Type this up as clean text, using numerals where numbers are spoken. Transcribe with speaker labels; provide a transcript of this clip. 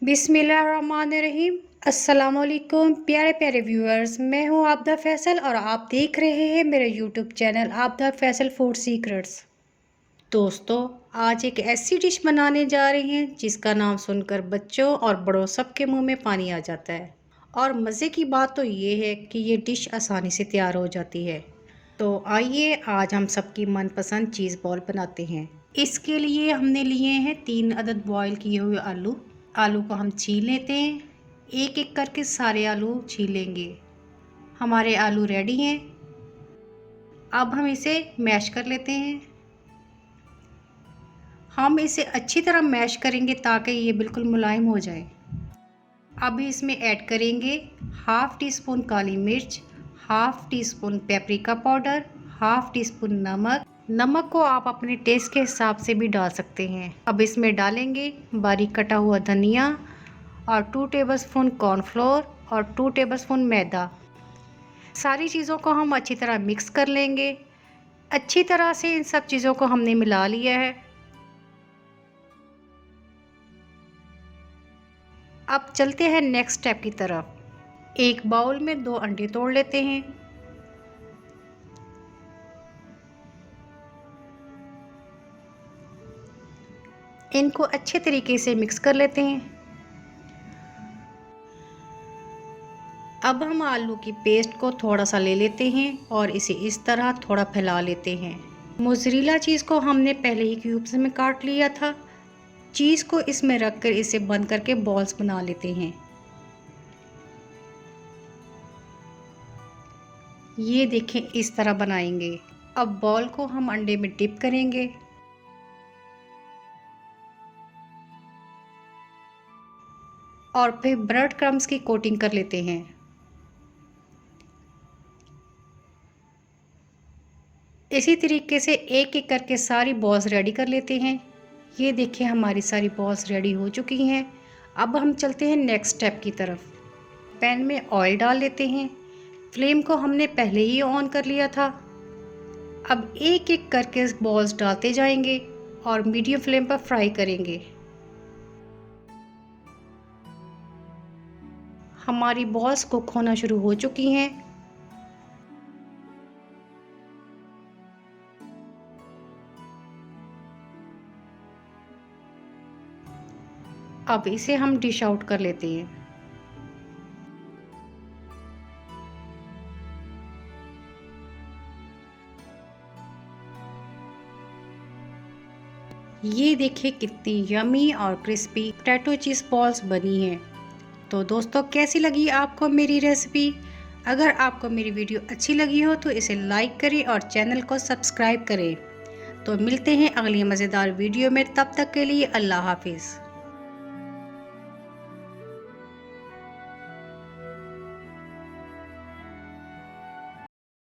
Speaker 1: बिस्मिल्लाहिर्रहमानिर्रहीम। अस्सलाम वालेकुम प्यारे प्यारे व्यूअर्स, मैं हूं आबदा फैसल और आप देख रहे हैं मेरे यूट्यूब चैनल आबदा फैसल फूड सीक्रेट्स। दोस्तों, आज एक ऐसी डिश बनाने जा रहे हैं जिसका नाम सुनकर बच्चों और बड़ों सबके मुंह में पानी आ जाता है। और मज़े की बात तो ये है कि ये डिश आसानी से तैयार हो जाती है। तो आइए आज हम सबकी मनपसंद चीज़ बॉल बनाते हैं। इसके लिए हमने लिए हैं 3 अदद बॉयल किए हुए आलू। आलू को हम छील लेते हैं, एक एक करके सारे आलू छीलेंगे। हमारे आलू रेडी हैं। अब हम इसे मैश कर लेते हैं। हम इसे अच्छी तरह मैश करेंगे ताकि ये बिल्कुल मुलायम हो जाए। अब इसमें ऐड करेंगे हाफ़ टी स्पून काली मिर्च, half tea spoon paprika powder, half tea spoon नमक। नमक को आप अपने टेस्ट के हिसाब से भी डाल सकते हैं। अब इसमें डालेंगे बारीक कटा हुआ धनिया और 2 टेबलस्पून कॉर्नफ्लोर और 2 टेबलस्पून मैदा। सारी चीज़ों को हम अच्छी तरह मिक्स कर लेंगे। अच्छी तरह से इन सब चीज़ों को हमने मिला लिया है। अब चलते हैं नेक्स्ट स्टेप की तरफ। एक बाउल में 2 अंडे तोड़ लेते हैं। इनको अच्छे तरीके से मिक्स कर लेते हैं। अब हम आलू की पेस्ट को थोड़ा सा ले लेते हैं और इसे इस तरह थोड़ा फैला लेते हैं। मोज़रेला चीज़ को हमने पहले ही क्यूब्स में काट लिया था। चीज़ को इसमें रखकर इसे बंद करके बॉल्स बना लेते हैं। ये देखें, इस तरह बनाएंगे। अब बॉल को हम अंडे में डिप करेंगे और फिर ब्रेड क्रम्स की कोटिंग कर लेते हैं। इसी तरीके से एक एक करके सारी बॉल्स रेडी कर लेते हैं। ये देखिए, हमारी सारी बॉल्स रेडी हो चुकी हैं। अब हम चलते हैं नेक्स्ट स्टेप की तरफ। पैन में ऑयल डाल लेते हैं। फ्लेम को हमने पहले ही ऑन कर लिया था। अब एक एक करके बॉल्स डालते जाएंगे और मीडियम फ्लेम पर फ्राई करेंगे। हमारी बॉल्स कुक होना शुरू हो चुकी हैं। अब इसे हम डिश आउट कर लेते हैं। ये देखिए कितनी यमी और क्रिस्पी पोटैटो चीज़ बॉल्स बनी हैं। तो दोस्तों, कैसी लगी आपको मेरी रेसिपी? अगर आपको मेरी वीडियो अच्छी लगी हो तो इसे लाइक करें और चैनल को सब्सक्राइब करें। तो मिलते हैं अगली मज़ेदार वीडियो में। तब तक के लिए अल्लाह हाफिज़।